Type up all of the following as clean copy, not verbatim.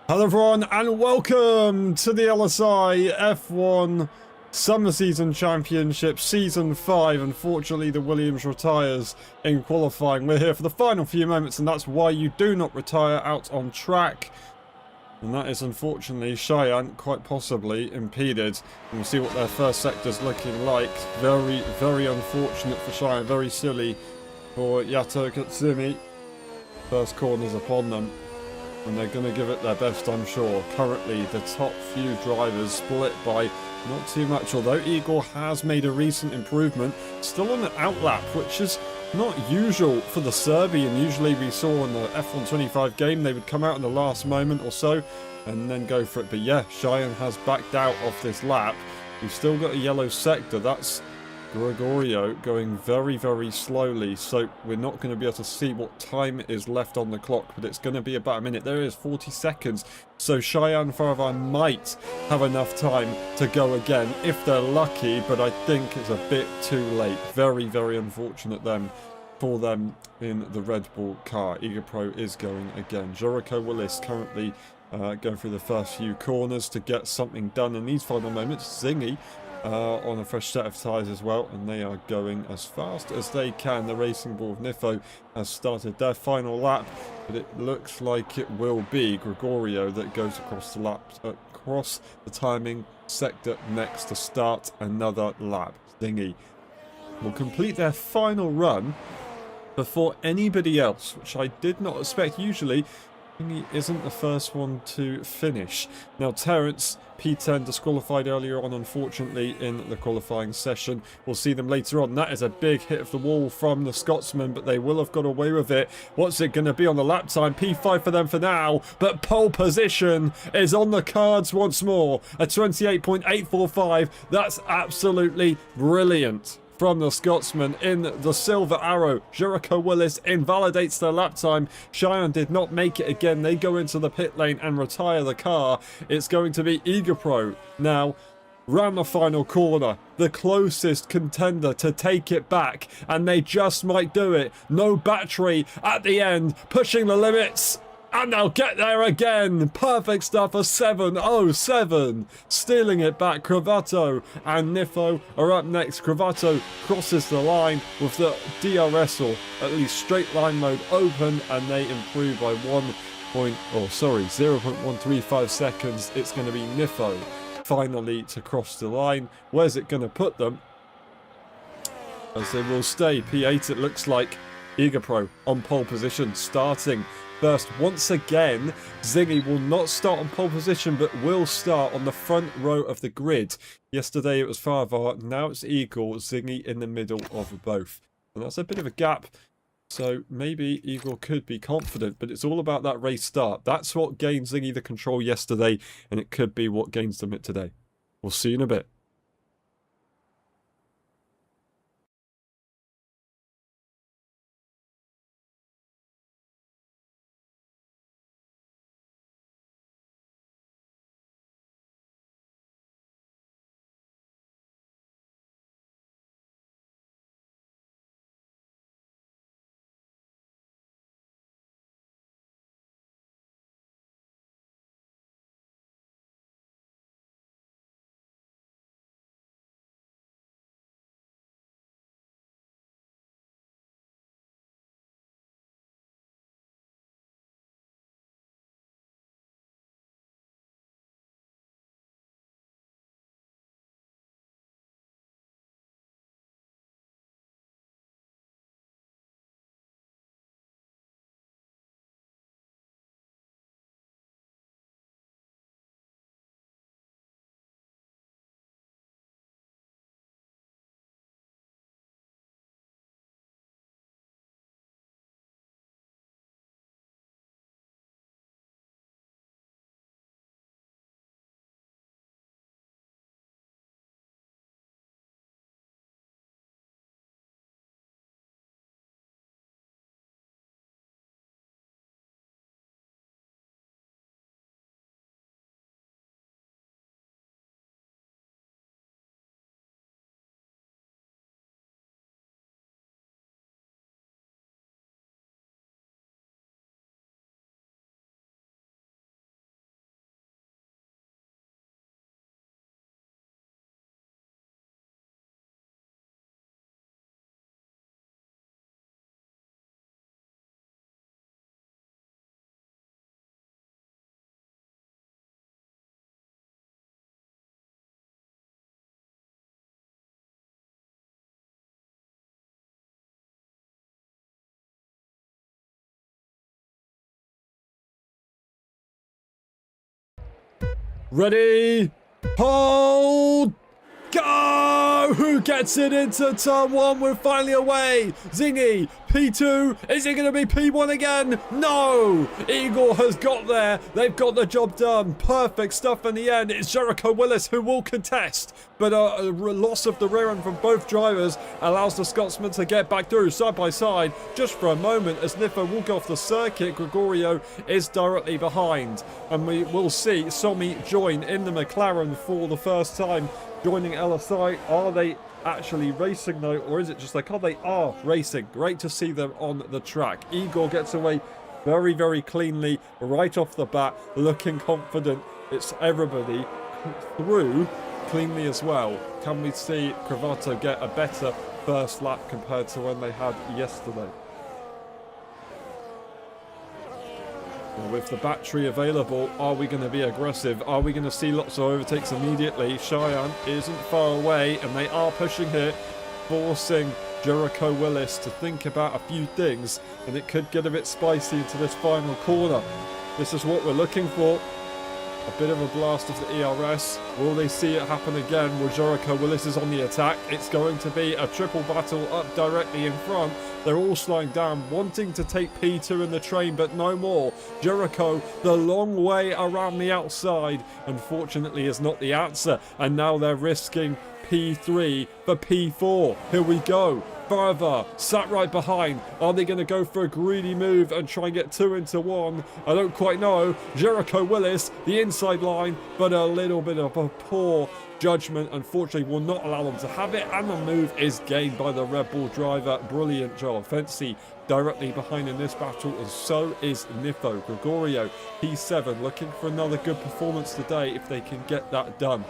Hello everyone and welcome to the LSI F1 Summer Season Championship Season 5. Unfortunately, the Williams retires in qualifying. We're here for the final few moments, and that's why you do not retire out on track. And that is unfortunately Cheyenne quite possibly impeded. And we'll see what their first sector's looking like. Very, very unfortunate for Cheyenne. Very silly for Yato Katsumi. First corner's upon them. And they're going to give it their best, I'm sure. Currently, the top few drivers split by not too much, although Igor has made a recent improvement. Still on an outlap, which is not usual for the Serbian. Usually we saw in the F1 25 game, they would come out in the last moment or so and then go for it. But yeah, Cheyenne has backed out of this lap. We've still got a yellow sector. That's Gregorio going very, very slowly, so we're not going to be able to see what time is left on the clock, but it's going to be about a minute. There is 40 seconds, so Cheyenne Faravar might have enough time to go again if they're lucky, but I think it's a bit too late. Very, very unfortunate for them in the Red Bull car. Eager Pro is going again. Jericho Willis currently going through the first few corners to get something done in these final moments. Zingy on a fresh set of tyres as well, and they are going as fast as they can. The Racing Bull of Nifo has started their final lap, but it looks like it will be Gregorio that goes across the timing sector next to start another lap. Zingy will complete their final run before anybody else, which I did not expect. Usually he isn't the first one to finish. Now Terence, P10 disqualified earlier on, unfortunately, in the qualifying session. We'll see them later on. That is a big hit of the wall from the Scotsman, but they will have got away with it. What's it going to be on the lap time? P5 for them for now, but pole position is on the cards once more. A 28.845. That's absolutely brilliant from the Scotsman in the Silver Arrow. Jericho Willis invalidates their lap time. Cheyenne did not make it again. They go into the pit lane and retire the car. It's going to be Eager Pro now. Round the final corner, the closest contender to take it back, and they just might do it. No battery at the end, pushing the limits. And they'll get there again. Perfect stuff. A 7.07. Stealing it back. Cravato and Nifo are up next. Cravato crosses the line with the DRS, or at least straight line mode, open, and they improve by 0.135 seconds. It's going to be Nifo finally to cross the line. Where's it going to put them? As they will stay. P8 it looks like. Eager Pro on pole position, starting first once again. Zingy will not start on pole position, but will start on the front row of the grid. Yesterday it was Faravar, now it's Eagle. Zingy in the middle of both. And that's a bit of a gap, so maybe Eagle could be confident, but it's all about that race start. That's what gained Zingy the control yesterday, and it could be what gains them it today. We'll see you in a bit. Ready, hold, go! Who gets it into turn 1? We're finally away. Zingy, P2. Is it going to be P1 again? No! Igor has got there. They've got the job done. Perfect stuff in the end. It's Jericho Willis who will contest. But a loss of the rear end from both drivers allows the Scotsman to get back through side by side just for a moment as Nifo will go off the circuit. Gregorio is directly behind. And we will see Somi join in the McLaren for the first time, joining LSI. Are they actually racing though, or is it just like, oh, they are racing? Great to see them on the track. Igor gets away very, very cleanly right off the bat, looking confident. It's everybody through cleanly as well. Can we see Cravato get a better first lap compared to when they had yesterday? With the battery available, are we going to be aggressive? Are we going to see lots of overtakes immediately? Cheyenne isn't far away, and they are pushing here, forcing Jericho Willis to think about a few things, and it could get a bit spicy into this final corner. This is what we're looking for. A bit of a blast of the ERS. Will they see it happen again? Well, Jericho Willis is on the attack. It's going to be a triple battle up directly in front. They're all slowing down, wanting to take P2 in the train, but no more. Jericho, the long way around the outside, unfortunately is not the answer. And now they're risking P3 for P4. Here we go. Further, sat right behind. Are they going to go for a greedy move and try and get 2 into 1? I don't quite know. Jericho Willis, the inside line, but a little bit of a poor judgment, unfortunately, will not allow them to have it, and the move is gained by the Red Bull driver. Brilliant job. Fency directly behind in this battle, and so is Nifo. Gregorio, P7, looking for another good performance today if they can get that done.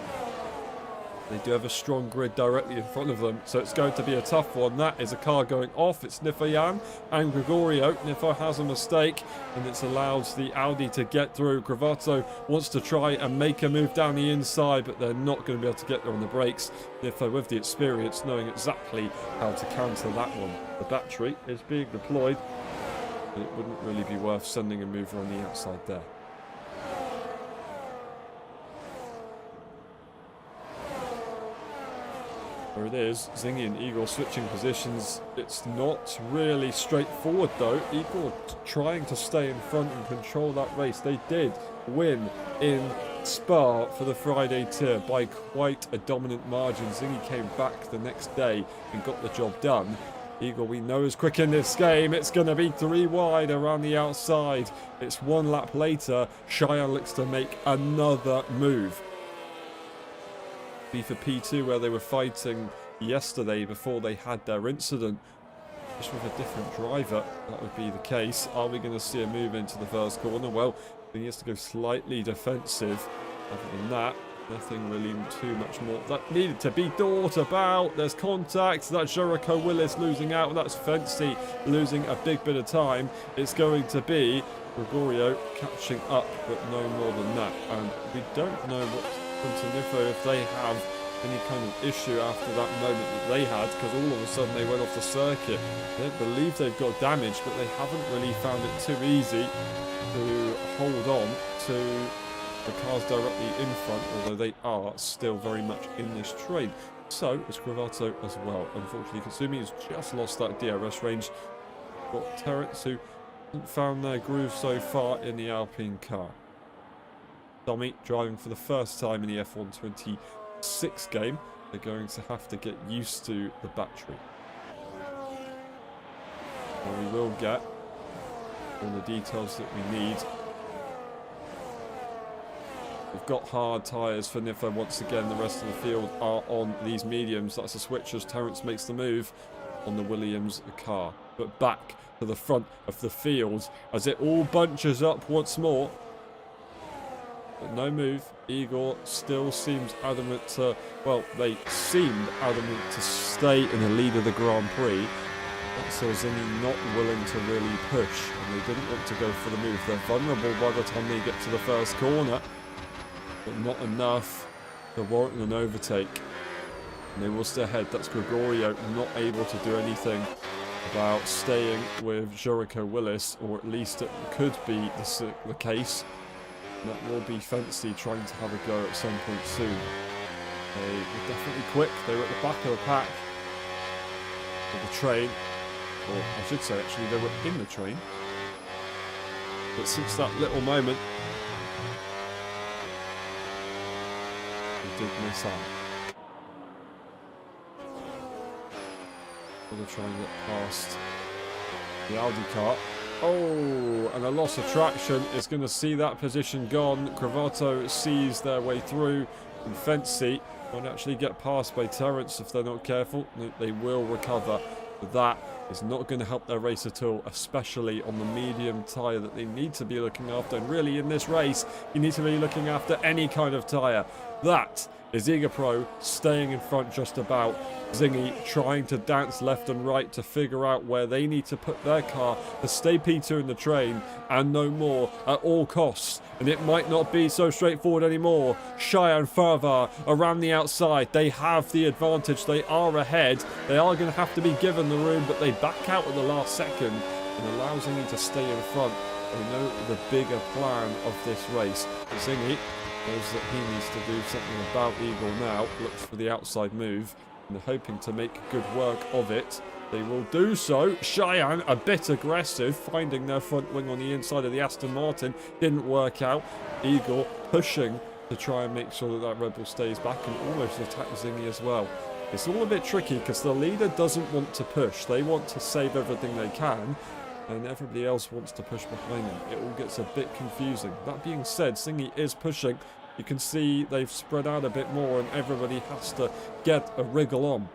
They do have a strong grid directly in front of them, so it's going to be a tough one. That is a car going off. It's Nifoyan and Gregorio. Nifo has a mistake, and it's allowed the Audi to get through. Cravato wants to try and make a move down the inside, but they're not going to be able to get there on the brakes. Nifo, with the experience, knowing exactly how to counter that one. The battery is being deployed, and it wouldn't really be worth sending a mover on the outside there. There it is, Zingy and Igor switching positions. It's not really straightforward though. Igor trying to stay in front and control that race. They did win in Spa for the Friday tier by quite a dominant margin. Zingy came back the next day and got the job done. Igor, we know, is quick in this game. It's going to be 3 wide around the outside. It's 1 lap later. Cheyenne looks to make another move. For P2 where they were fighting yesterday before they had their incident, just with a different driver, that would be the case. Are we going to see a move into the first corner? Well, he has to go slightly defensive. Other than that, nothing really too much more that needed to be thought about. There's contact. That's Jericho Willis losing out. That's Fency losing a big bit of time. It's going to be Gregorio catching up, but no more than that. And we don't know what's to Nifo if they have any kind of issue after that moment that they had, because all of a sudden they went off the circuit. I don't believe they've got damage, but they haven't really found it too easy to hold on to the cars directly in front, although they are still very much in this train. So is Cravato as well. Unfortunately, Kasumi has just lost that DRS range. Got Terrence, who hasn't found their groove so far in the Alpine car. Tommy driving for the first time in the F1 26 game. They're going to have to get used to the battery. And we will get all the details that we need. We've got hard tyres for Nifo once again. The rest of the field are on these mediums. That's a switch as Terrence makes the move on the Williams car. But back to the front of the field as it all bunches up once more. But no move. Igor still seems adamant to, well, they seemed adamant to stay in the lead of the Grand Prix. So Zingy not willing to really push, and they didn't want to go for the move. They're vulnerable by the time they get to the first corner, but not enough to warrant an overtake. And they will stay ahead. That's Gregorio not able to do anything about staying with Jericho Willis, or at least it could be the case. That will be Fancy trying to have a go at some point soon. They were definitely quick. They were at the back of the pack of the train. Or I should say, actually, they were in the train. But since that little moment, they did miss out. They'll try and get past the Audi car. Oh, and a loss of traction is going to see that position gone. Cravato sees their way through, and Fancy won't actually get passed by Terence if they're not careful. They will recover, but that is not going to help their race at all, especially on the medium tyre that they need to be looking after. And really, in this race, you need to be looking after any kind of tyre. That is Eager Pro staying in front just about. Zingy trying to dance left and right to figure out where they need to put their car to stay P2 in the train and no more at all costs. And it might not be so straightforward anymore. Cheyenne Farvar around the outside. They have the advantage. They are ahead. They are going to have to be given the room, but they back out at the last second and allow Zingy to stay in front. They know the bigger plan of this race. But Zingy knows that he needs to do something about Eagle now. Looks for the outside move. And they're hoping to make good work of it. They will do so. Cheyenne a bit aggressive, finding their front wing on the inside of the Aston Martin. Didn't work out. Eagle pushing to try and make sure that that Red Bull stays back and almost attack Zingy as well. It's all a bit tricky because the leader doesn't want to push. They want to save everything they can, and everybody else wants to push behind them. It all gets a bit confusing. That being said, Zingy is pushing. You can see they've spread out a bit more and everybody has to get a wriggle on.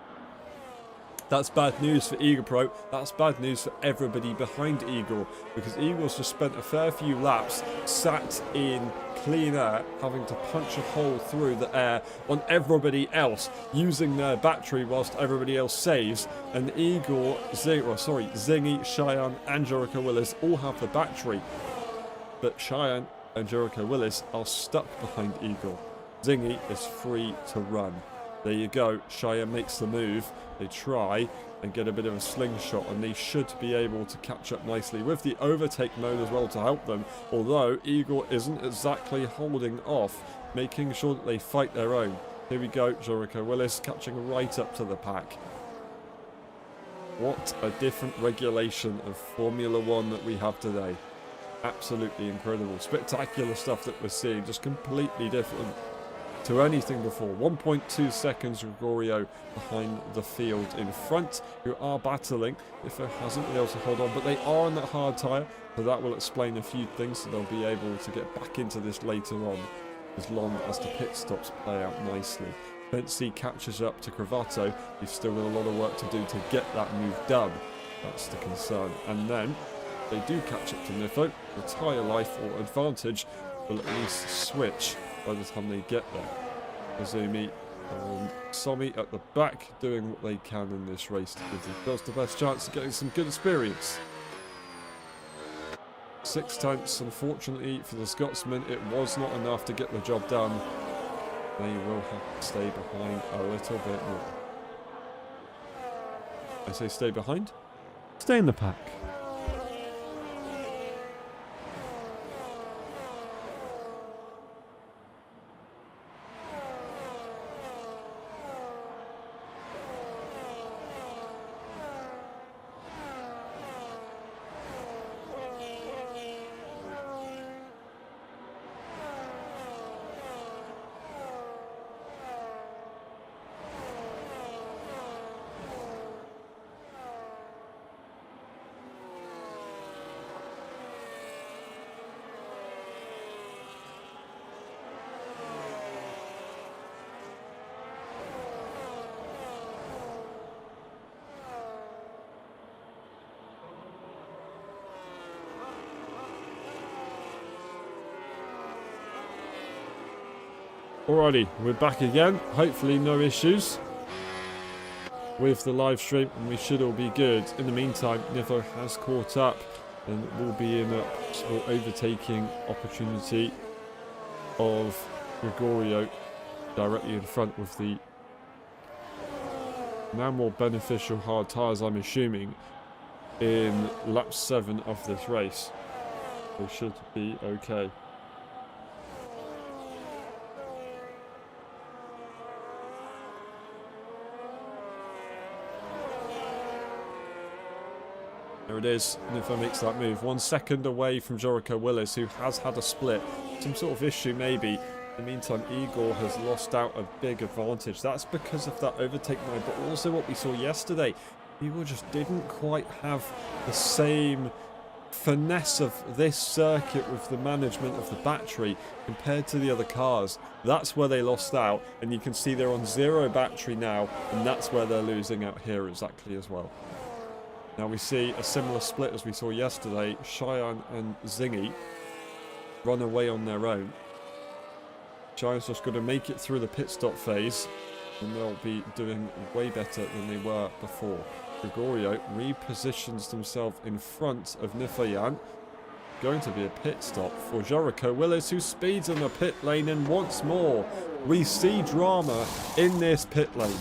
That's bad news for Eagle Pro. That's bad news for everybody behind Eagle, because Eagle's just spent a fair few laps sat in clean air, having to punch a hole through the air on everybody else, using their battery whilst everybody else saves. And Eagle, Zingy, Cheyenne and Jericho Willis all have the battery. But Cheyenne and Jericho Willis are stuck behind Eagle. Zingy is free to run. There you go. Cheyenne makes the move. They try and get a bit of a slingshot, and they should be able to catch up nicely with the overtake mode as well to help them. Although Eagle isn't exactly holding off, making sure that they fight their own. Here we go. Jericho Willis catching right up to the pack. What a different regulation of Formula One that we have today. Absolutely incredible. Spectacular stuff that we're seeing. Just completely different to anything before. 1.2 seconds Gregorio behind the field in front, who are battling. Ifo hasn't been able to hold on, but they are on that hard tyre, so that will explain a few things, so they'll be able to get back into this later on, as long as the pit stops play out nicely. Fancy catches up to Cravato. He's still got a lot of work to do to get that move done. That's the concern. And then they do catch up to Nifo. The tyre life or advantage will at least switch by the time they get there. Azumi and Somi at the back doing what they can in this race to give themselves the best chance of getting some good experience. 6 tenths, unfortunately for the Scotsman, it was not enough to get the job done. They will have to stay behind a little bit more. I say stay behind? Stay in the pack. Alrighty, we're back again. Hopefully no issues with the live stream, and we should all be good. In the meantime, Nifo has caught up and will be in a possible overtaking opportunity of Gregorio directly in front with the now more beneficial hard tyres, I'm assuming, in lap 7 of this race. They should be okay. There it is. Nifo makes that move. 1 second away from Jericho Willis, who has had a split. Some sort of issue, maybe. In the meantime, Igor has lost out a big advantage. That's because of that overtake mode, but also what we saw yesterday. Igor just didn't quite have the same finesse of this circuit with the management of the battery compared to the other cars. That's where they lost out, and you can see they're on 0 battery now, and that's where they're losing out here exactly as well. Now we see a similar split as we saw yesterday. Cheyenne and Zingy run away on their own. Cheyenne's just going to make it through the pit stop phase, and they'll be doing way better than they were before. Gregorio repositions himself in front of Nifayan. Going to be a pit stop for Jericho Willis, who speeds in the pit lane, and once more we see drama in this pit lane.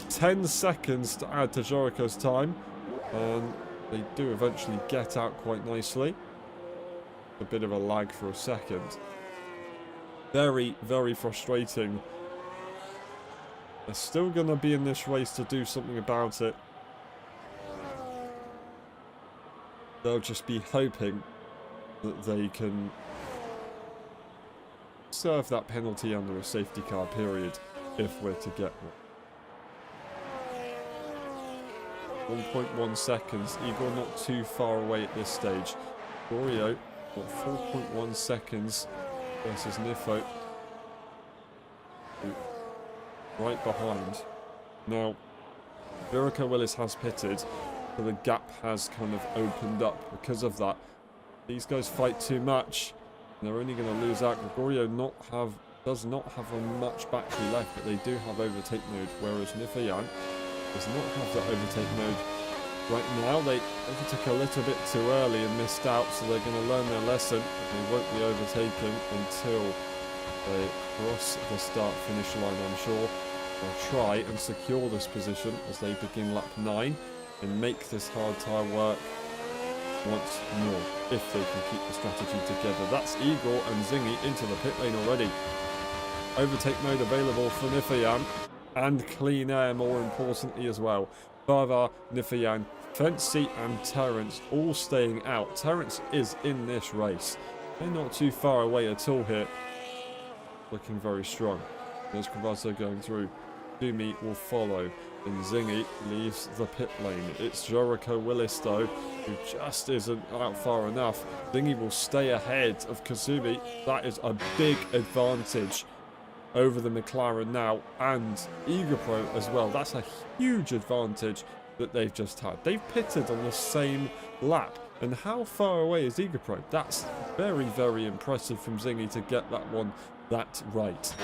10 seconds to add to Jericho's time, and they do eventually get out quite nicely. A bit of a lag for a second. Very, very frustrating. They're still going to be in this race to do something about it. They'll just be hoping that they can serve that penalty under a safety car period, if we're to get one. 1.1 seconds. Igor not too far away at this stage. Gregorio got 4.1 seconds versus Nifo. Right behind. Now, Jericho Willis has pitted, so the gap has kind of opened up because of that. These guys fight too much, and they're only going to lose out. Gregorio does not have much battery left, but they do have overtake mode, whereas Nifayan does not have that overtake mode. Right now, they overtook a little bit too early and missed out, so they're going to learn their lesson. They won't be overtaken until they cross the start-finish line, I'm sure. They'll try and secure this position as they begin lap 9 and make this hard tyre work once more, if they can keep the strategy together. That's Igor and Zingy into the pit lane already. Overtake mode available for Nifayan, and clean air more importantly as well. Farvar, Nifayan, Fency and Terence all staying out. Terence is in this race. They're not too far away at all here. Looking very strong. There's Cravato going through. Dumi will follow, and Zingy leaves the pit lane. It's Jericho Willis though, who just isn't out far enough. Zingy will stay ahead of Kazumi. That is a big advantage over the McLaren now, and Egapro as well. That's a huge advantage that they've just had. They've pitted on the same lap, and how far away is Egapro? That's very, very impressive from Zingy to get that one that right.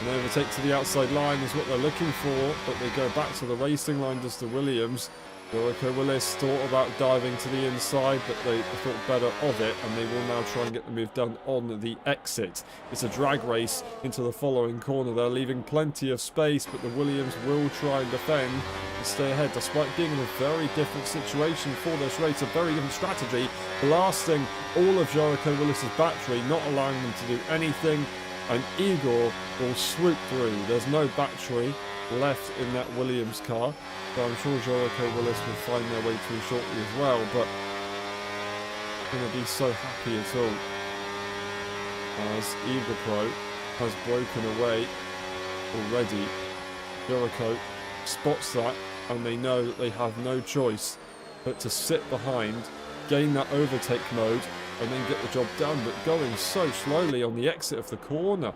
An overtake to the outside line is what they're looking for, but they go back to the racing line, does the Williams. Jericho Willis thought about diving to the inside, but they thought better of it, and they will now try and get the move done on the exit. It's a drag race into the following corner. They're leaving plenty of space, but the Williams will try and defend and stay ahead, despite being in a very different situation for this race, a very different strategy, blasting all of Jericho Willis's battery, not allowing them to do anything, and Igor will swoop through. There's no battery left in that Williams car, so I'm sure Jericho Willis will find their way through shortly as well, but I'm going to be so happy at all as Egapro has broken away already. Jericho spots that, and they know that they have no choice but to sit behind, gain that overtake mode, and then get the job done, but going so slowly on the exit of the corner.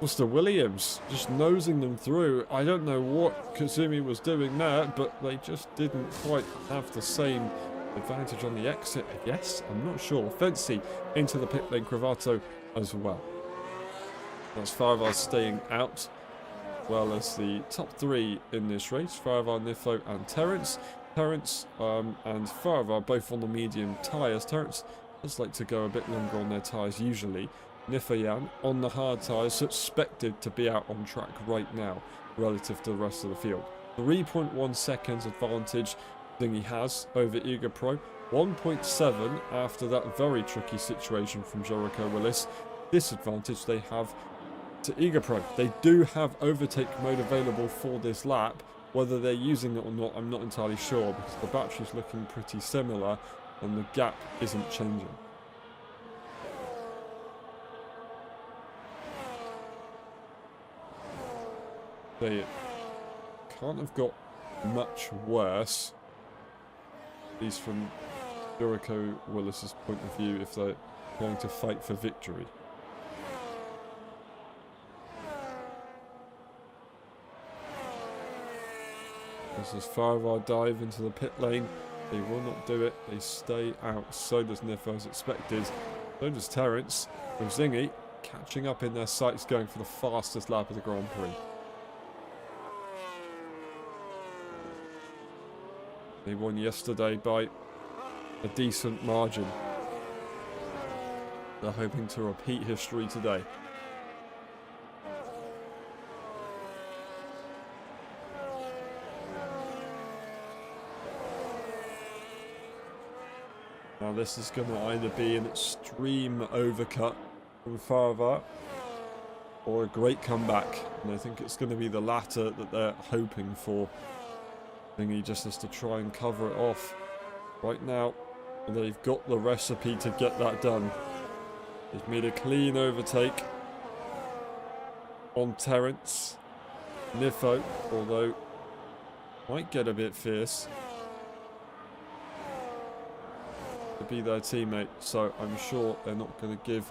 Was the Williams just nosing them through. I don't know what Kazumi was doing there, but they just didn't quite have the same advantage on the exit, I guess. I'm not sure. Fency into the pit lane, Cravato as well. That's Farvar staying out, as well as the top 3 in this race. Farvar, Nifo and Terence. Terence and Farvar both on the medium tyres. Terence does like to go a bit longer on their tyres usually. Nifayan on the hard tyres, expected to be out on track right now relative to the rest of the field. 3.1 seconds advantage Zingy has over Egapro. 1.7 after that very tricky situation from Jericho Willis. Disadvantage they have to Egapro. They do have overtake mode available for this lap, Whether they're using it or not, I'm not entirely sure, because the battery's looking pretty similar and the gap isn't changing. They can't have got much worse, at least from Jericho Willis's point of view, if they're going to fight for victory. As far as our dive into the pit lane, they will not do it. They stay out. So does Nifo as expected. So does Terence. With Zingy catching up in their sights, going for the fastest lap of the Grand Prix. They won yesterday by a decent margin. They're hoping to repeat history today. Now this is going to either be an extreme overcut from Farvar or a great comeback, and I think it's going to be the latter that they're hoping for. I think he just has to try and cover it off. Right now, they've got the recipe to get that done. They've made a clean overtake on Terence. Nifo, although, might get a bit fierce to be their teammate, so I'm sure they're not going to give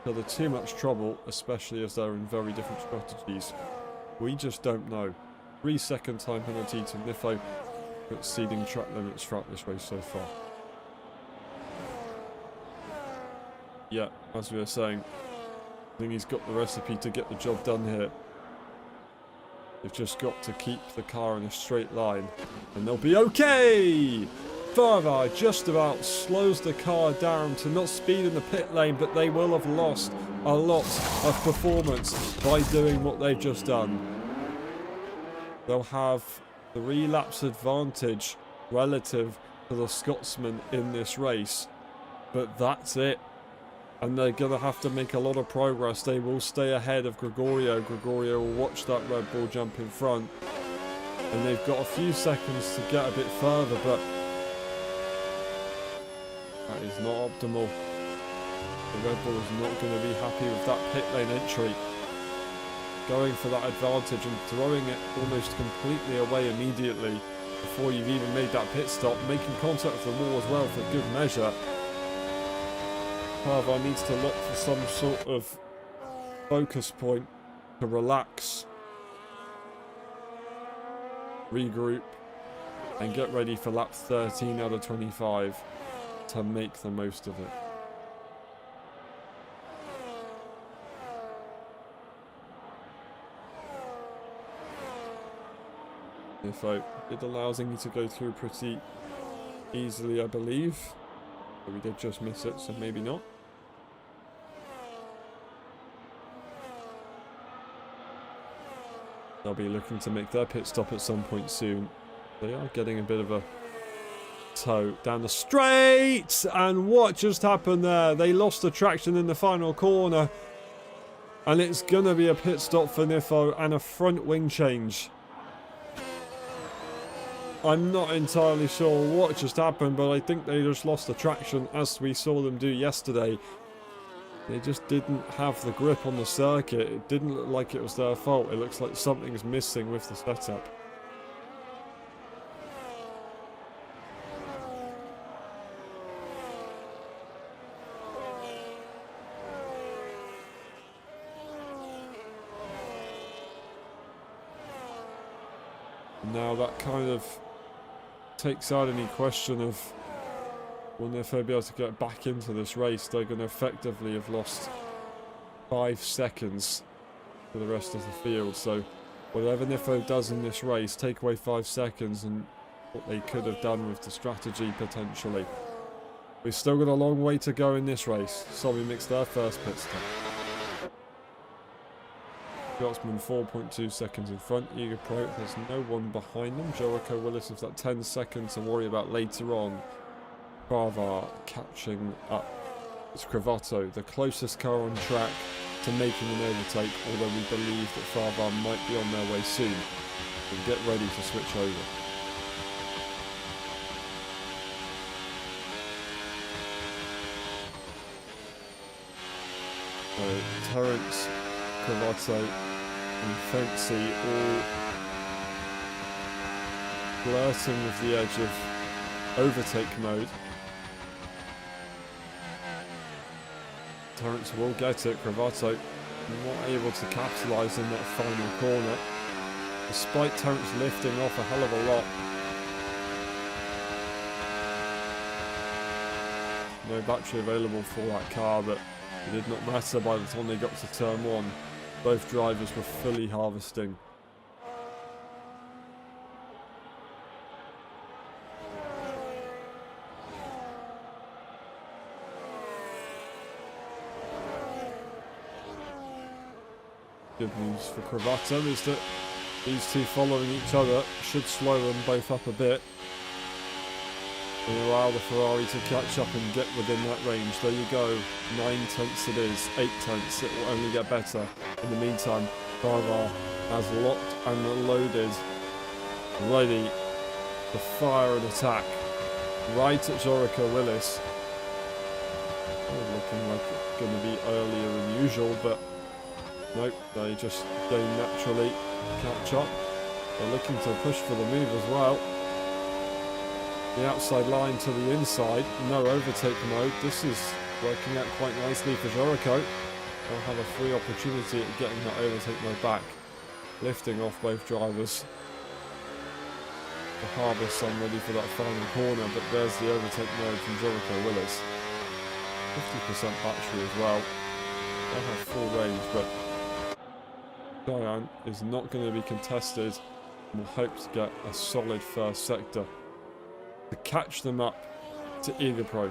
each other too much trouble, especially as they're in very different strategies. We just don't know. 3-second time penalty to Nifo, exceeding track limits throughout this race so far. Yeah, as we were saying, I think he's got the recipe to get the job done here. They've just got to keep the car in a straight line, and they'll be okay! Farvar just about slows the car down to not speed in the pit lane, but they will have lost a lot of performance by doing what they've just done. They'll have 3 laps advantage relative to the Scotsman in this race, but that's it. And they're going to have to make a lot of progress. They will stay ahead of Gregorio. Gregorio will watch that Red Bull jump in front, and they've got a few seconds to get a bit further, but that is not optimal. The Red Bull is not going to be happy with that pit lane entry. Going for that advantage and throwing it almost completely away immediately before you've even made that pit stop, making contact with the wall as well for good measure. However, needs to look for some sort of focus point to relax, regroup, and get ready for lap 13 out of 25 to make the most of it. If it allows Zingy to go through pretty easily, I believe. But we did just miss it, so maybe not. They'll be looking to make their pit stop at some point soon. They are getting a bit of a tow down the straight, and what just happened there? They lost the traction in the final corner, and it's gonna be a pit stop for Nifo and a front wing change. I'm not entirely sure what just happened, but I think they just lost the traction as we saw them do yesterday. They just didn't have the grip on the circuit. It didn't look like it was their fault. It looks like something's missing with the setup. Now that kind of takes out any question of will Nifo be able to get back into this race. They're going to effectively have lost 5 seconds for the rest of the field. So whatever Nifo does in this race, take away 5 seconds and what they could have done with the strategy potentially. We've still got a long way to go in this race. Solly makes their first pit stop. Scotsman 4.2 seconds in front. Eager Pro has no one behind them. Jericho Willis has that 10 seconds to worry about later on. Farvar catching up. It's Cravato, the closest car on track to making an overtake, although we believe that Farvar might be on their way soon. and get ready to switch over. So Terence, Cravato and Fancy all flirting with the edge of overtake mode. Terence will get it. Cravato not able to capitalise in that final corner, despite Terence lifting off a hell of a lot. No battery available for that car, but it did not matter by the time they got to turn one. Both drivers were fully harvesting. Good news for Cravato is that these two following each other should slow them both up a bit and allow the Ferrari to catch up and get within that range. There you go, 9 tenths it is, 8 tenths, it will only get better. In the meantime, Carvar has locked and loaded, ready to fire an attack right at Jericho Willis. Looking like it's going to be earlier than usual, but nope, they just go naturally catch up. They're looking to push for the move as well. The outside line to the inside, no overtake mode. This is working out quite nicely for Jericho. They'll have a free opportunity at getting that overtake mode back. Lifting off both drivers. The harvest sun ready for that final corner, but there's the overtake mode from Jericho Willis. 50% battery as well. They'll have full range, but Cheyenne is not going to be contested and will hope to get a solid first sector to catch them up to Eager Pro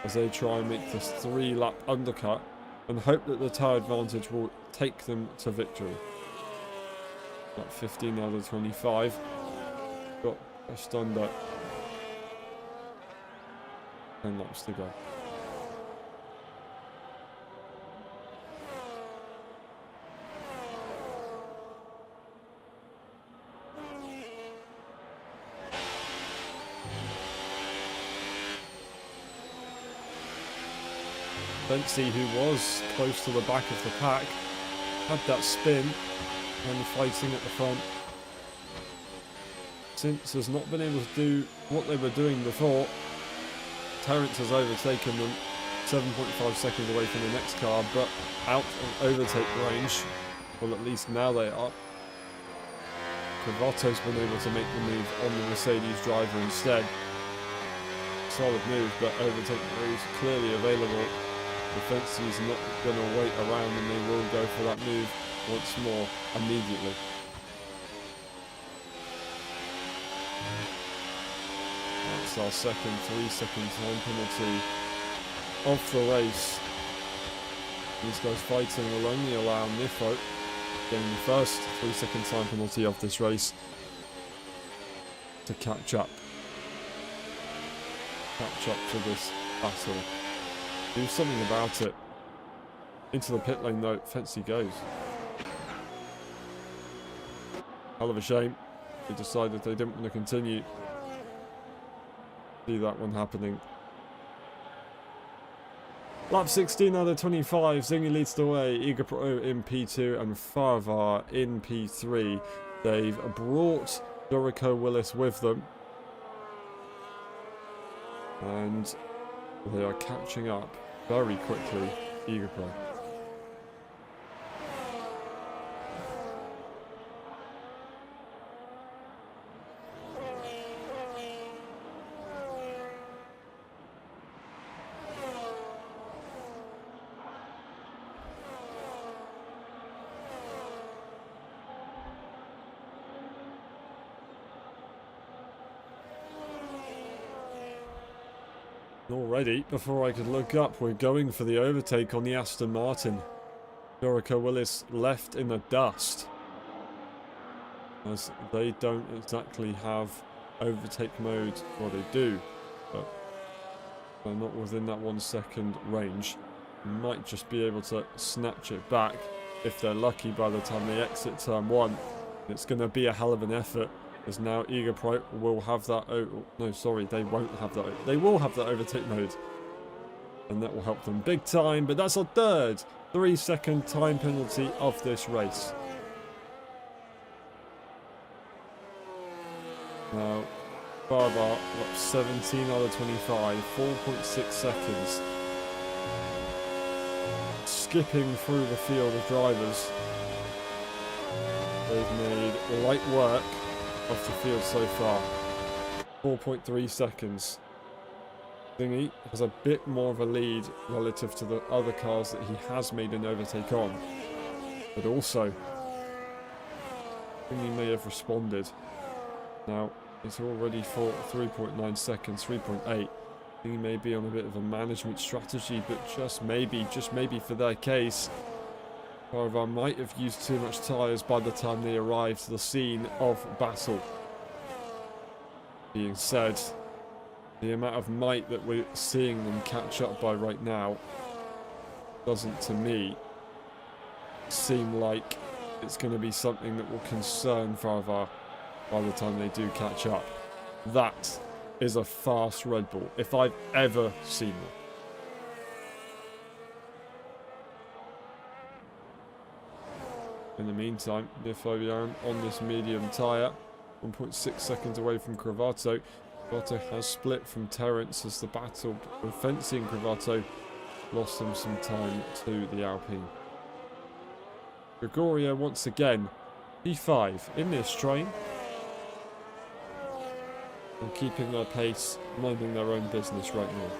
as they try and make this 3-lap undercut and hope that the tyre advantage will take them to victory. Got 15 out of 25. Got just under 10 laps to go. Bensi, who was close to the back of the pack, had that spin and fighting at the front. Since has not been able to do what they were doing before. Terence has overtaken them 7.5 seconds away from the next car, but out of overtake range. Well, at least now they are. Cravato's been able to make the move on the Mercedes driver instead. Solid move, but overtake range clearly available. Defensive is not going to wait around, and they will go for that move once more immediately. That's our second 3-second time penalty of the race. These guys fighting will only allow Nifo getting the first 3-second time penalty of this race to catch up to this battle. Do something about it. Into the pit lane though, Fancy goes. Hell of a shame. They decided they didn't want to continue. See that one happening. Lap 16 out of 25, Zingy leads the way, Eager Pro in P2 and Farvar in P3. They've brought Jericho Willis with them. And they are catching up very quickly, Eager Pro. Already, before I could look up, we're going for the overtake on the Aston Martin. Jericho Willis left in the dust, as they don't exactly have overtake mode. Well, they do, but they're not within that 1 second range. Might just be able to snatch it back if they're lucky by the time they exit turn 1. It's going to be a hell of an effort, as now Eager Pro will have that... Oh, no, sorry, they won't have that. They will have that overtake mode. And that will help them big time, but that's our third 3-second time penalty of this race. Now, Barber up 17 out of 25, 4.6 seconds. Skipping through the field of drivers. They've made light work of the field so far. 4.3 seconds. Thingy has a bit more of a lead relative to the other cars that he has made an overtake on. But also, Thingy may have responded. Now, it's already for 3.9 seconds, 3.8. Thingy may be on a bit of a management strategy, but just maybe for their case, Caravan might have used too much tyres by the time they arrived to the scene of battle. Being said, the amount of might that we're seeing them catch up by right now doesn't, to me, seem like it's going to be something that will concern Farvar by the time they do catch up. That is a fast Red Bull, if I've ever seen one. In the meantime, Fabian on this medium tyre, 1.6 seconds away from Cravato. Cravato has split from Terence as the battle with fencing. Cravato lost him some time to the Alpine. Gregorio once again, P5 in this train. And keeping their pace, minding their own business right now.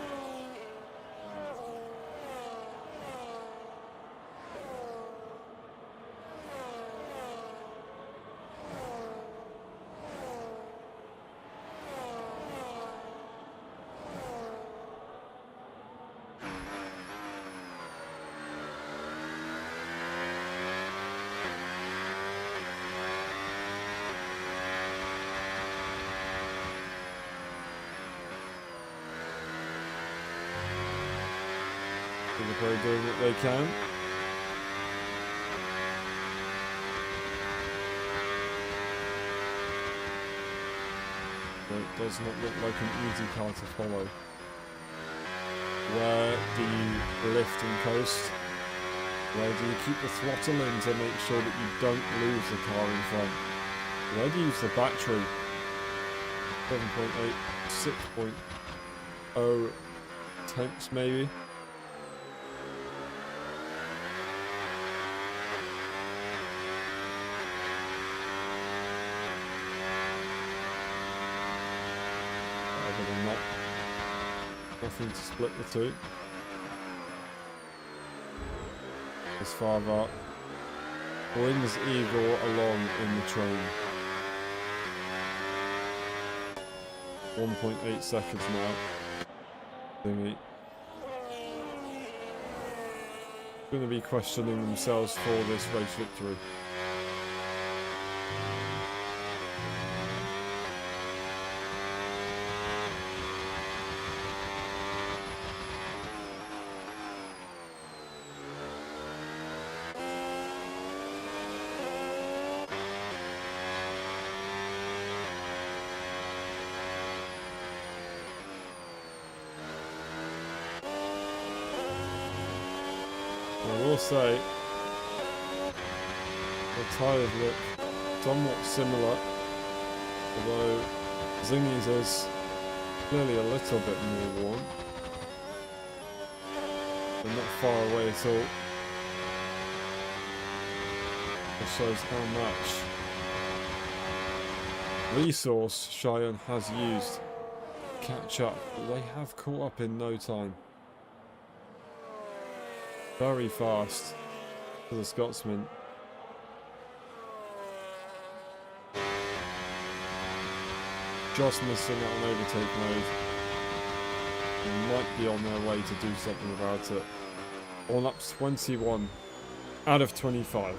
They're doing what they can. But it does not look like an easy car to follow. Where do you lift and coast? Where do you keep the throttle in to make sure that you don't lose the car in front? Where do you use the battery? 7.8, 6.0 tenths maybe. Not. Nothing to split the two. As Farvar brings Igor along in the train. 1.8 seconds now. Thingy. Going to be questioning themselves for this race victory. I will say, the tyres look somewhat similar, although Zingy's is clearly a little bit more worn, but not far away at all. It shows how much resource Cheyenne has used to catch up, but they have caught up in no time. Very fast for the Scotsman. Just missing out on overtake mode. They might be on their way to do something about it. On up 21 out of 25.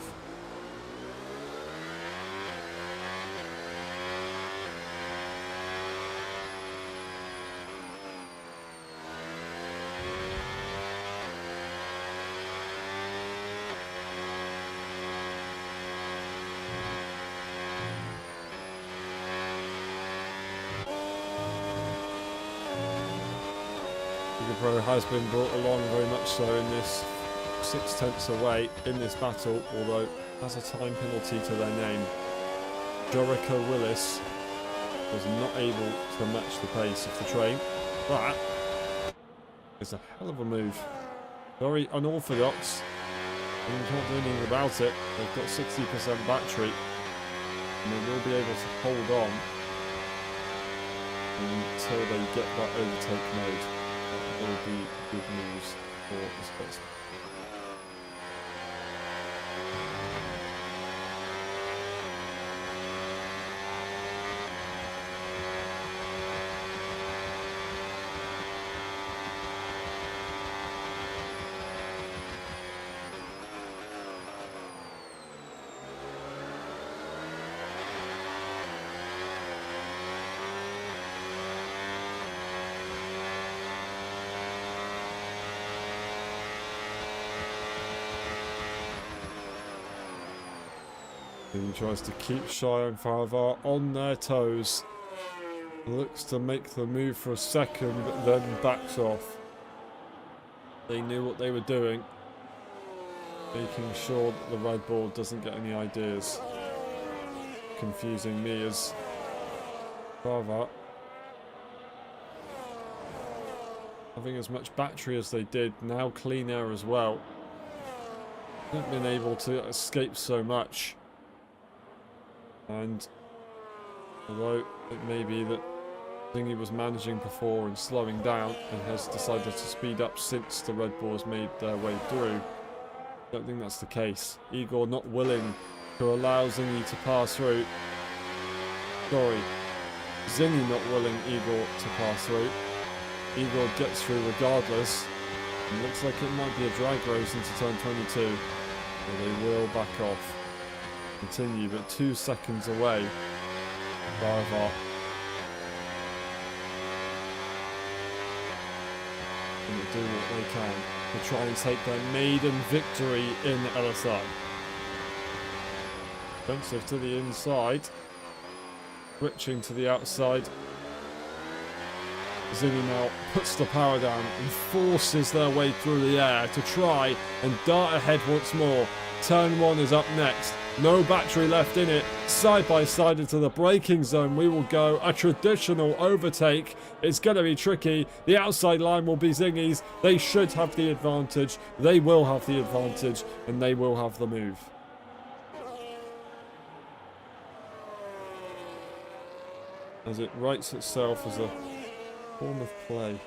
Pro has been brought along very much so in this 6/10 away in this battle, although has a time penalty to their name. Jericho Willis was not able to match the pace of the train. That is a hell of a move. Very unorthodox. And you can't do anything about it. They've got 60% battery. And they will be able to hold on until they get that overtake mode. That will be good news for the Scots. He tries to keep Cheyenne Farivar on their toes. Looks to make the move for a second, but then backs off. They knew what they were doing. Making sure that the red board doesn't get any ideas. Confusing me as Farivar having as much battery as they did, now clean air as well. Haven't been able to escape so much. And although it may be that Zingy was managing before and slowing down and has decided to speed up since the Red Bulls made their way through, I don't think that's the case. Igor not willing to allow Zingy to pass through. Sorry, Zingy not willing Igor to pass through. Igor gets through regardless. And looks like it might be a drag race into turn 22. But they will back off. Continue, but 2 seconds away. Farivar going to do what they can to try and take their maiden victory in LSI. Defensive to the inside, switching to the outside. Zingy now puts the power down and forces their way through the air to try and dart ahead once more. Turn 1 is up next. No battery left in it. Side by side into the braking zone we will go. A traditional overtake. It's going to be tricky. The outside line will be Zingy's. They should have the advantage. They will have the advantage. And they will have the move. As it writes itself as a form of play.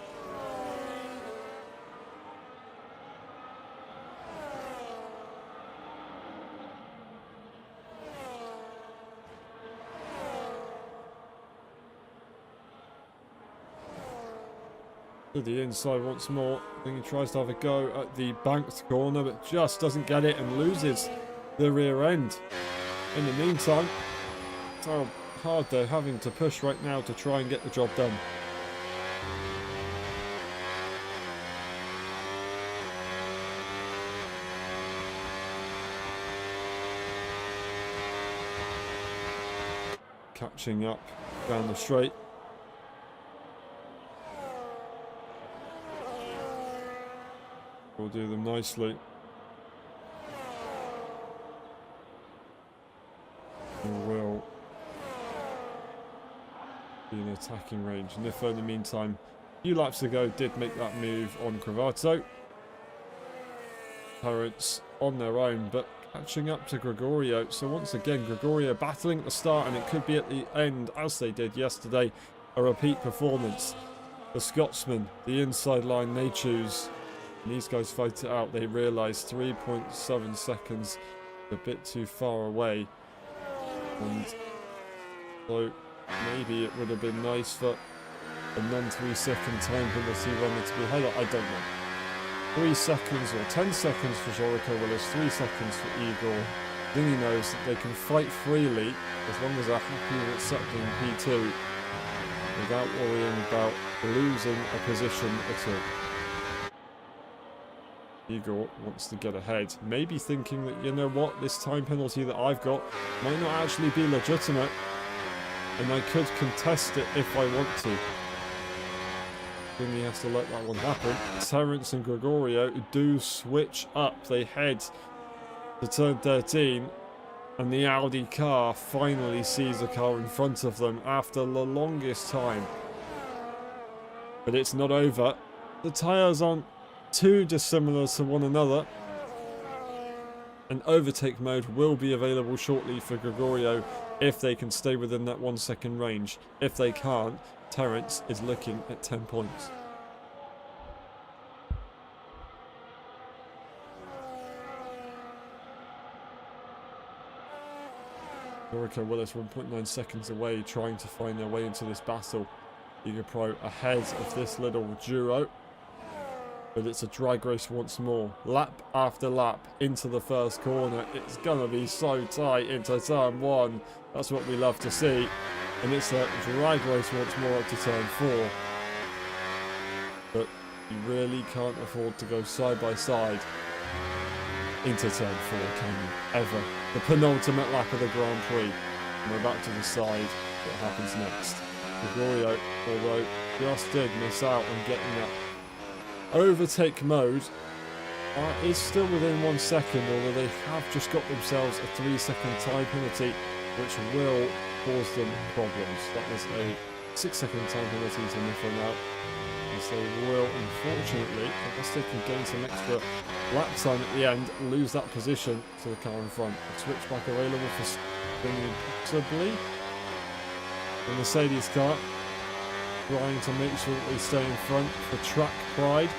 To the inside once more. I think he tries to have a go at the banked corner, but just doesn't get it and loses the rear end. In the meantime, it's how hard they're having to push right now to try and get the job done. Catching up down the straight. Will do them nicely. And will be in attacking range. Nifo in the meantime, a few laps ago did make that move on Cravato. Parents on their own, but catching up to Gregorio. So once again, Gregorio battling at the start, and it could be at the end, as they did yesterday, a repeat performance. The Scotsman, the inside line they choose. And these guys fight it out. They realise 3.7 seconds a bit too far away. And so maybe it would have been nice for a non-3 second time penalty runner to be ahead. I don't know. 3 seconds or 10 seconds for Jericho Willis, 3 seconds for Igor. Then he knows that they can fight freely as long as they're happy with accepting P2 without worrying about losing a position at all. Igor wants to get ahead, maybe thinking that, you know what, this time penalty that I've got might not actually be legitimate, and I could contest it if I want to. Then he has to let that one happen. Terence and Gregorio do switch up. They head to turn 13. And the Audi car finally sees a car in front of them after the longest time. But it's not over. The tyres aren't too dissimilar to one another. An overtake mode will be available shortly for Gregorio if they can stay within that 1 second range. If they can't, Terence is looking at 10 points. Jericho Willis 1.9 seconds away, trying to find their way into this battle. Eager Pro ahead of this little duo. But it's a drag race once more. Lap after lap into the first corner. It's going to be so tight into turn 1. That's what we love to see. And it's a drag race once more up to turn 4. But you really can't afford to go side by side into turn 4, can you? Ever. The penultimate lap of the Grand Prix. And we're about to decide what happens next. Gregorio, although just did miss out on getting that overtake mode, is still within 1 second, although they have just got themselves a 3-second time penalty, which will cause them problems. That was a 6-second time penalty to Niffle now. As they will, unfortunately, unless they can gain some extra lap time at the end, lose that position to the car in front. A switchback available for spinning possibly. The Mercedes car trying to make sure that they stay in front for track pride.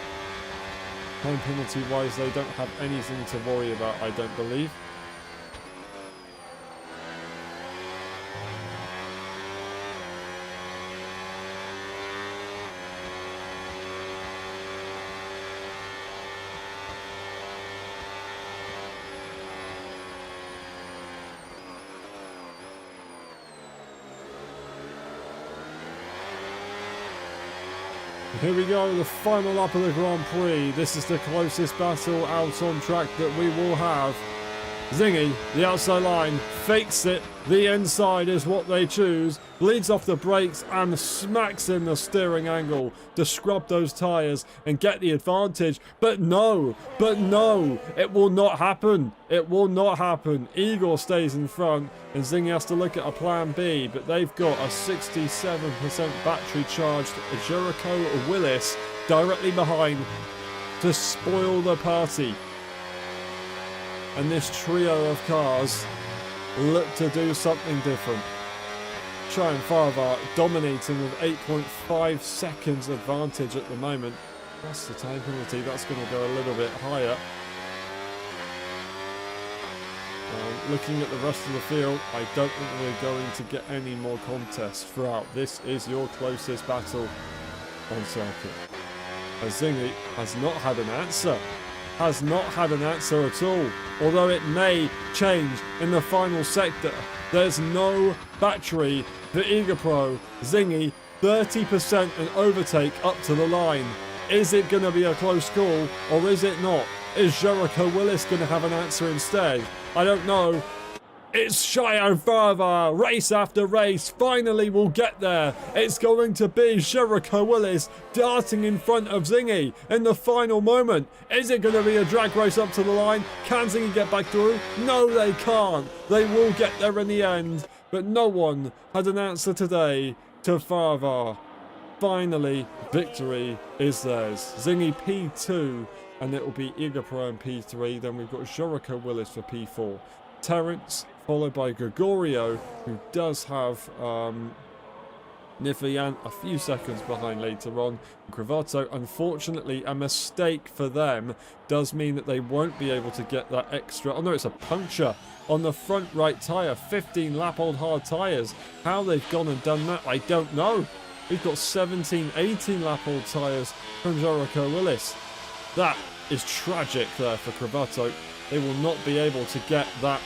Time penalty wise, they don't have anything to worry about, I don't believe. Here we go, the final lap of the Grand Prix. This is the closest battle out on track that we will have. Zingy, the outside line, fakes it. The inside is what they choose. Bleeds off the brakes and smacks in the steering angle to scrub those tyres and get the advantage. But no, it will not happen. It will not happen. Igor stays in front and Zingy has to look at a plan B, but they've got a 67% battery charged Jericho Willis directly behind to spoil the party. And this trio of cars look to do something different. Cheyenne Farvar dominating with 8.5 seconds advantage at the moment. That's the time penalty, that's going to go a little bit higher. Looking at the rest of the field, I don't think we're going to get any more contests throughout. This is your closest battle on circuit. Zingy has not had an answer. Has not had an answer at all. Although it may change in the final sector. There's no battery for Eager Pro. Zingy, 30% and overtake up to the line. Is it going to be a close call or is it not? Is Jericho Willis going to have an answer instead? I don't know. It's Cheyenne Farvar, race after race, finally we'll get there. It's going to be Jericho Willis darting in front of Zingy in the final moment. Is it going to be a drag race up to the line? Can Zingy get back through? No, they can't. They will get there in the end, but no one had an answer today to Farvar. Finally, victory is theirs. Zingy P2, and it will be Eager Pro in P3. Then we've got Jericho Willis for P4. Terence, followed by Gregorio, who does have Nifayan a few seconds behind later on. Cravato, unfortunately, a mistake for them does mean that they won't be able to get that extra. Oh no, it's a puncture on the front right tyre. 15 lap old hard tyres. How they've gone and done that, I don't know. We've got 17, 18 lap old tyres from Jericho Willis. That is tragic there for Cravato. They will not be able to get that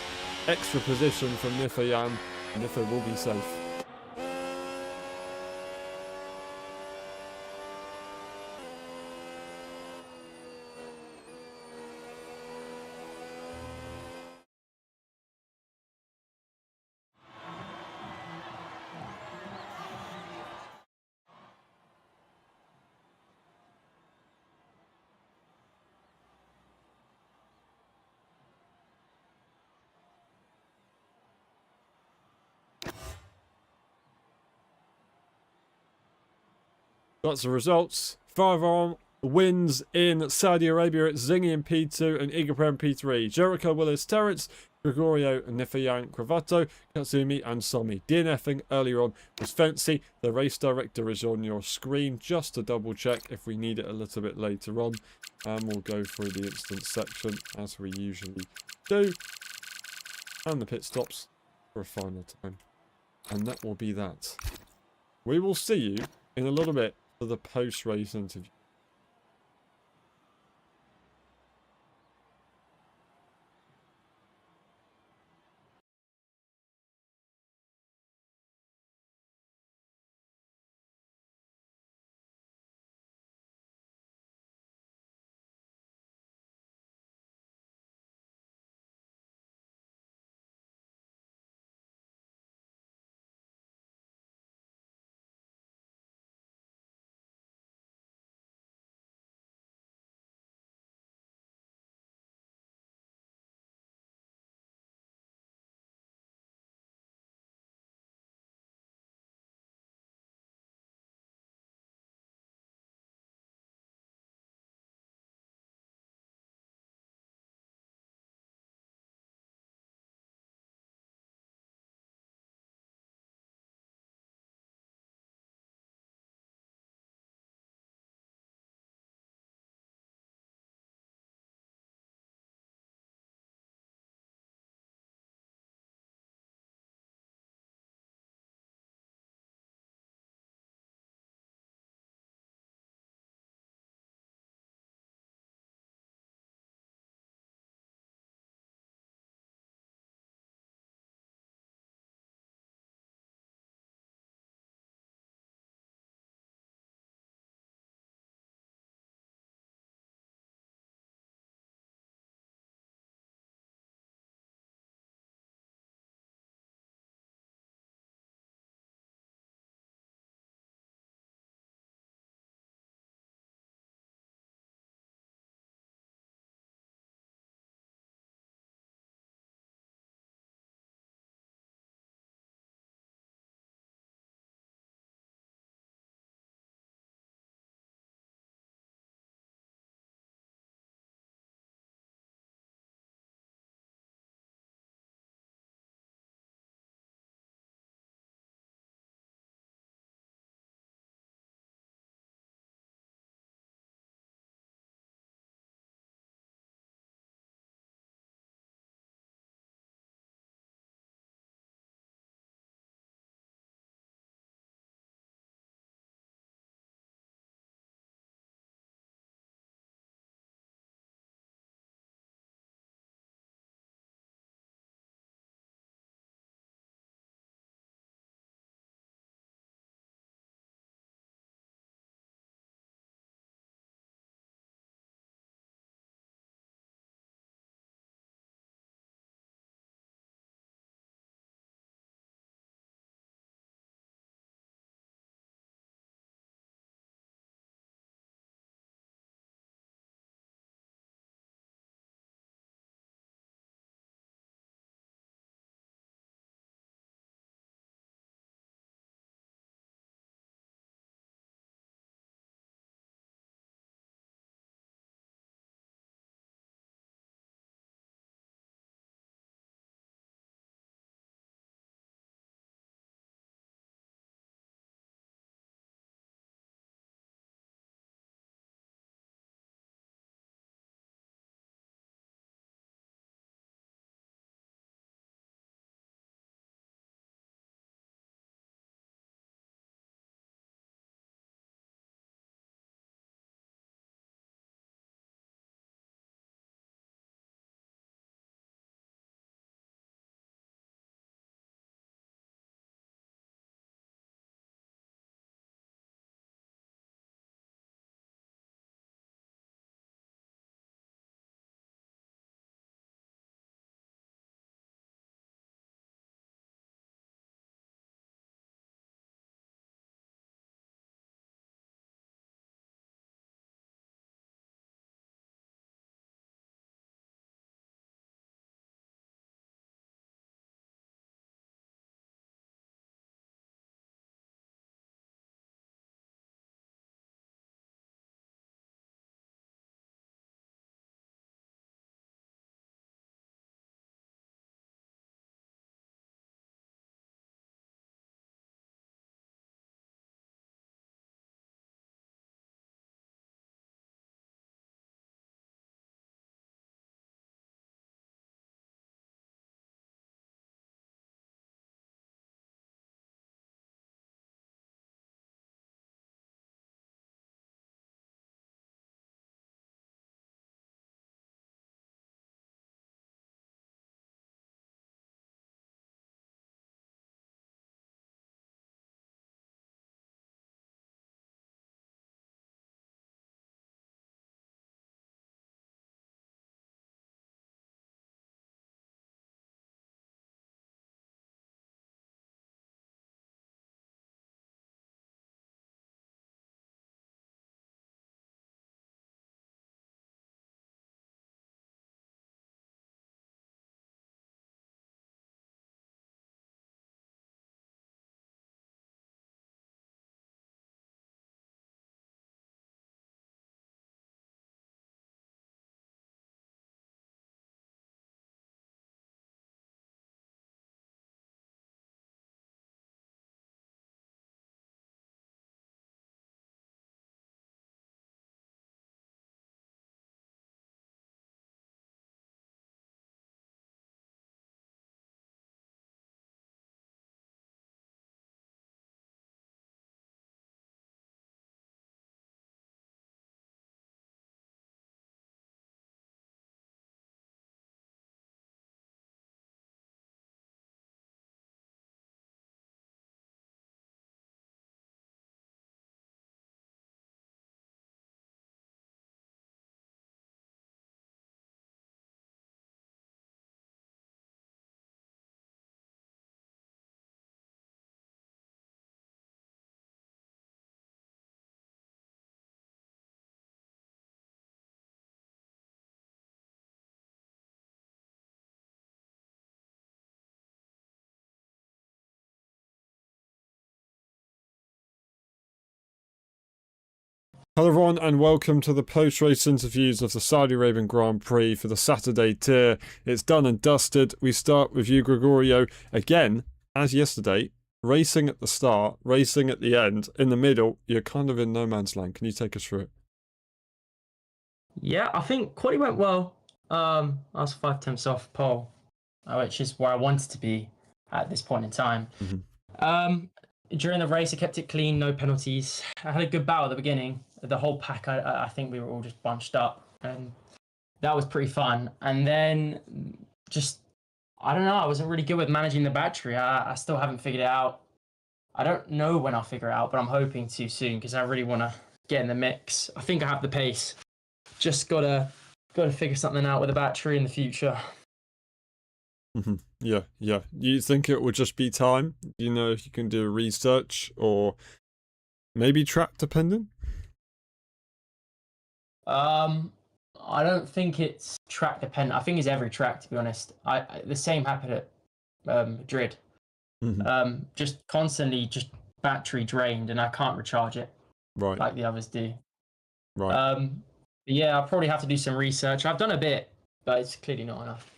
extra position from Nifayan. Nifa will be safe. That's the results. Firearm wins in Saudi Arabia. It's Zingy in P2 and Igaprem P3. Jericho, Willis, Terrence, Gregorio, Nifayan, Cravato, Katsumi, and Somi. DNFing earlier on was Fancy. The race director is on your screen just to double check if we need it a little bit later on. And we'll go through the instance section as we usually do. And the pit stops for a final time. And that will be that. We will see you in a little bit for the post-race interview. Hello everyone and welcome to the post-race interviews of the Saudi Arabian Grand Prix for the Saturday tier. It's done and dusted. We start with you, Gregorio, again, as yesterday, racing at the start, racing at the end. In the middle, you're kind of in no man's land. Can you take us through it? Yeah, I think quali went well. I was 5 tenths off pole, which is where I wanted to be at this point in time. Um, During the race, I kept it clean, no penalties. I had a good battle at the beginning. The whole pack, I think we were all just bunched up, and that was pretty fun. And then just, I don't know, I wasn't really good with managing the battery. I still haven't figured it out. I don't know when I'll figure it out, but I'm hoping to soon because I really want to get in the mix. I think I have the pace. Just gotta figure something out with the battery in the future. Yeah. You think it would just be time? Do you know if you can do research or maybe track dependent? I don't think it's track dependent. I think it's every track, to be honest. The same happened at Madrid. Just constantly just battery drained, and I can't recharge it Right. like the others do. Right. Yeah, I'll probably have to do some research. I've done a bit, but it's clearly not enough.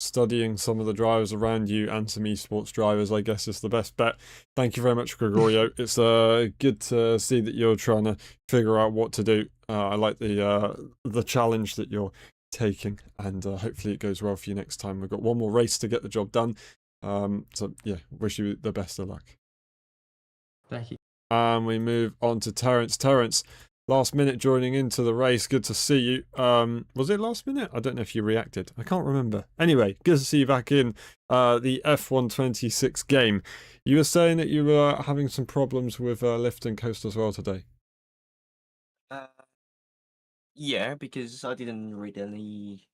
Studying some of the drivers around you and some esports drivers, I guess, is the best bet. Thank you very much, Gregorio. It's good to see that you're trying to figure out what to do. I like the challenge that you're taking, and hopefully it goes well for you next time. We've got one more race to get the job done. So yeah, wish you the best of luck. Thank you. And we move on to Terence. Terence, last minute joining into the race. Good to see you. Was it last minute? I don't know if you reacted. I can't remember. Anyway, good to see you back in the F126 game. You were saying that you were having some problems with lift and coast as well today. Yeah, because I didn't read any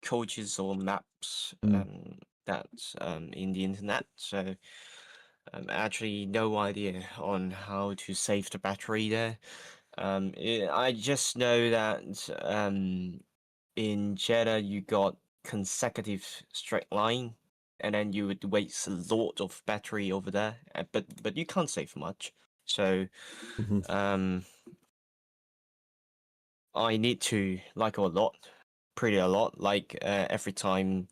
coaches or maps that's in the internet, so actually no idea on how to save the battery there. I just know that in Jeddah you got consecutive straight line, and then you would waste a lot of battery over there, but you can't save much. So I need to like pretty a lot, like every time,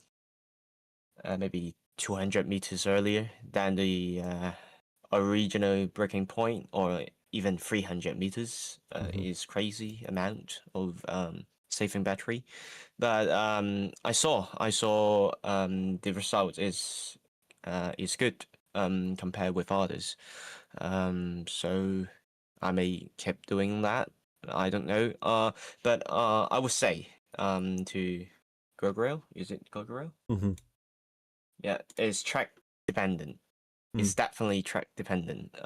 maybe 200 meters earlier than the original breaking point, or even 300 meters is crazy amount of saving battery. But I saw the result is good compared with others. So I may keep doing that. I don't know. But I would say to Gogoro, is it Gogoro? Yeah, it's track dependent. It's definitely track dependent.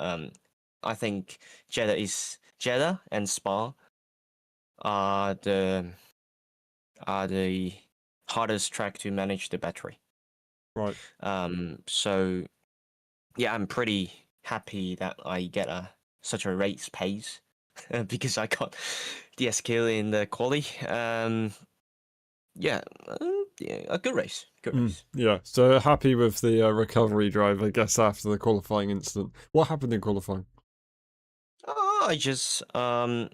I think Jeddah and Spa are the hardest track to manage the battery. Right. So yeah, I'm pretty happy that I get such a race pace because I got the skill in the quali. Yeah, a good race. Good race. Yeah, so happy with the recovery drive, I guess, after the qualifying incident. What happened in qualifying? I just I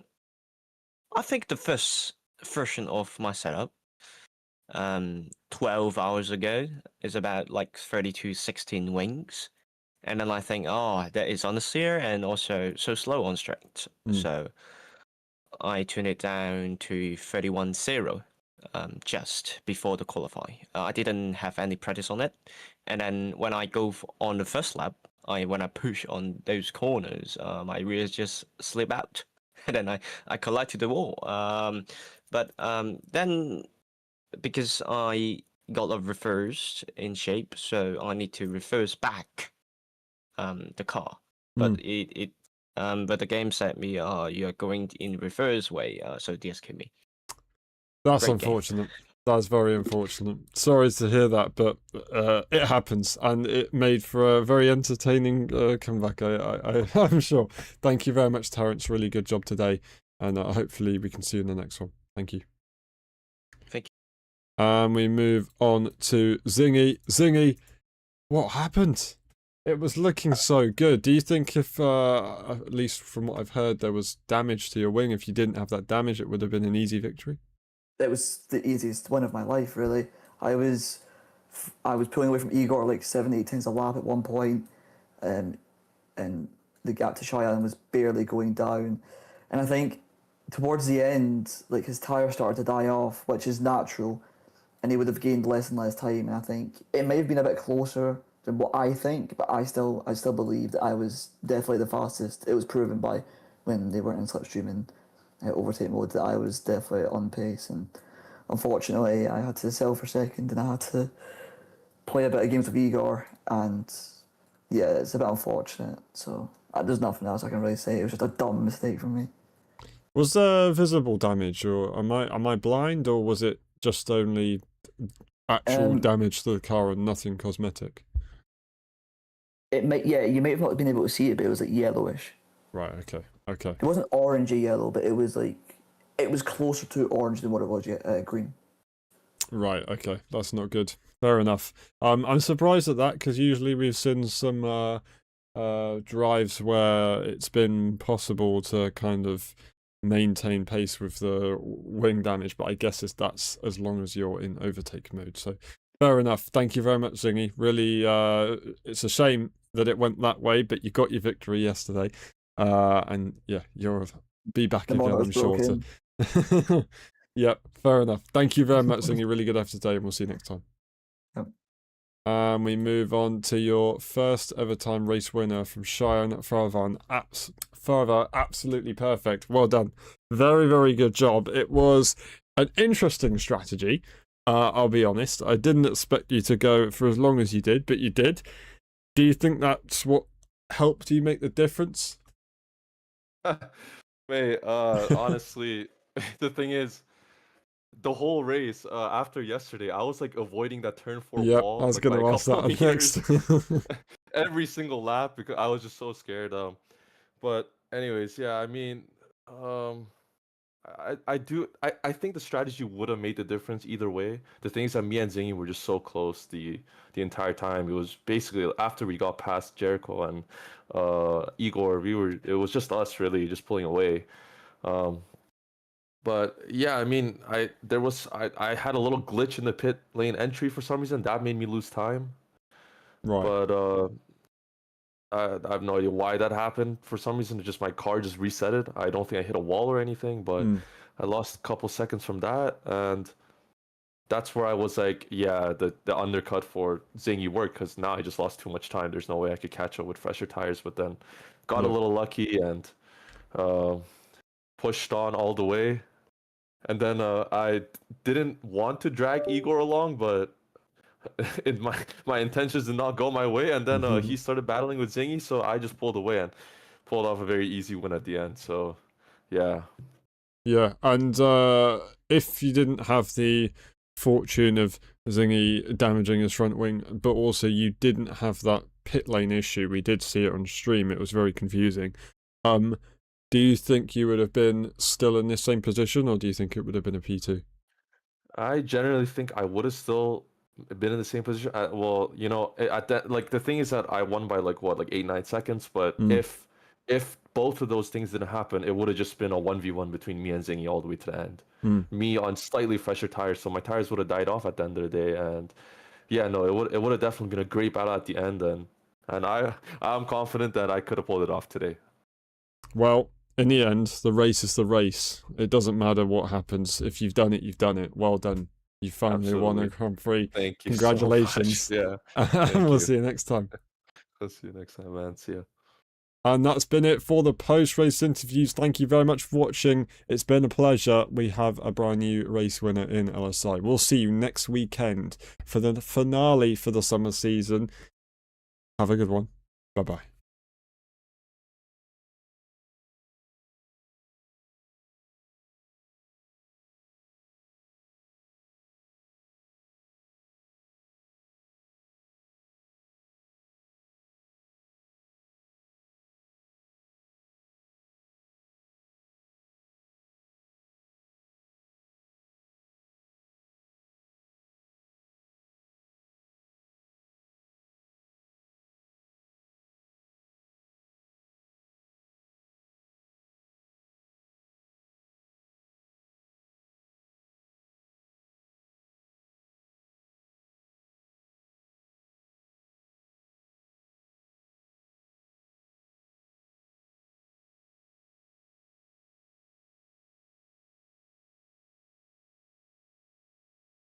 think the first version of my setup 12 hours ago is about like 3216 wings, and then I think, oh, that is on the steer and also so slow on straight, so I tune it down to 31.0 just before the qualify. I didn't have any practice on it, and then when I go on the first lap, when I push on those corners, my rears just slip out, and then I collide to the wall. But then because I got a reverse in shape, so I need to reverse back the car, but but the game said me, you're going in reverse way, so DSK me. That's Great unfortunate. That's very unfortunate. Sorry to hear that, but it happens, and it made for a very entertaining comeback, I'm sure. Thank you very much, Terence. Really good job today, and hopefully we can see you in the next one. Thank you. Thank you. And we move on to Zingy. Zingy, what happened? It was looking so good. Do you think if, at least from what I've heard, there was damage to your wing, if you didn't have that damage, it would have been an easy victory? It was the easiest win of my life, really. I was pulling away from Igor like 7, 8 times a lap at one point, and the gap to Cheyenne was barely going down. And I think towards the end, like his tyre started to die off, which is natural, and he would have gained less and less time. And I think it may have been a bit closer than what I think, but I still believe that I was definitely the fastest. It was proven by when they weren't in slipstream and overtake mode that I was definitely on pace. And unfortunately, I had to sell for second, and I had to play a bit of games with Igor, and yeah, it's a bit unfortunate. So there's nothing else I can really say. It was just a dumb mistake from me. Was there visible damage, or am I blind, or was it just only actual damage to the car and nothing cosmetic? You may have not been able to see it, but it was like yellowish. Right. Okay. It wasn't orangey yellow, but it was closer to orange than what it was green. Right. Okay. That's not good. Fair enough. I'm surprised at that, because usually we've seen some drives where it's been possible to kind of maintain pace with the wing damage, but I guess that's as long as you're in overtake mode. So fair enough. Thank you very much, Zingy. Really, it's a shame that it went that way, but you got your victory yesterday. And yeah, you'll be back again, I'm sure. Yep, fair enough. Thank you very much, Zingy. Really good after today, and we'll see you next time. Yep. We move on to your first ever time race winner from Cheyenne Faravan. Faravan, absolutely perfect. Well done. Very, very good job. It was an interesting strategy. I'll be honest. I didn't expect you to go for as long as you did, but you did. Do you think that's what helped you make the difference? Mate, honestly, the thing is, the whole race after yesterday, I was like avoiding that turn 4 wall. I was going to ask that next. Every single lap, because I was just so scared. But anyways, yeah, I mean, I think the strategy would have made the difference either way. The thing is that me and Zingy were just so close the entire time. It was basically after we got past Jericho and Igor, it was just us really just pulling away. But yeah, I mean, I had a little glitch in the pit lane entry for some reason that made me lose time. Right. But I have no idea why that happened. For some reason, my car just resetted. I don't think I hit a wall or anything, but I lost a couple seconds from that, and that's where I was like, yeah, the undercut for Zingy worked, because now I just lost too much time. There's no way I could catch up with fresher tires, but then got a little lucky and pushed on all the way. And then I didn't want to drag Igor along, but my intentions did not go my way. And then he started battling with Zingy, so I just pulled away and pulled off a very easy win at the end. So, yeah. Yeah, and if you didn't have the fortune of Zingy damaging his front wing, but also you didn't have that pit lane issue, we did see it on stream, it was very confusing. Do you think you would have been still in the same position, or do you think it would have been a P2? I generally think I would have still been in the same position. Well, you know, at that, like, the thing is that I won by like 8-9 seconds, but if both of those things didn't happen, it would have just been a 1v1 between me and Zingy all the way to the end. Me on slightly fresher tires, so my tires would have died off at the end of the day. And yeah, no, it would have definitely been a great battle at the end, and I'm confident that I could have pulled it off today. Well, in the end, the race is the race. It doesn't matter what happens. If you've done it, you've done it. Well done. You finally won a Grand Prix. Thank you. Congratulations. So much. Yeah. And we'll see you next time. I'll see you next time, man. See ya. And that's been it for the post-race interviews. Thank you very much for watching. It's been a pleasure. We have a brand new race winner in LSI. We'll see you next weekend for the finale for the summer season. Have a good one. Bye-bye.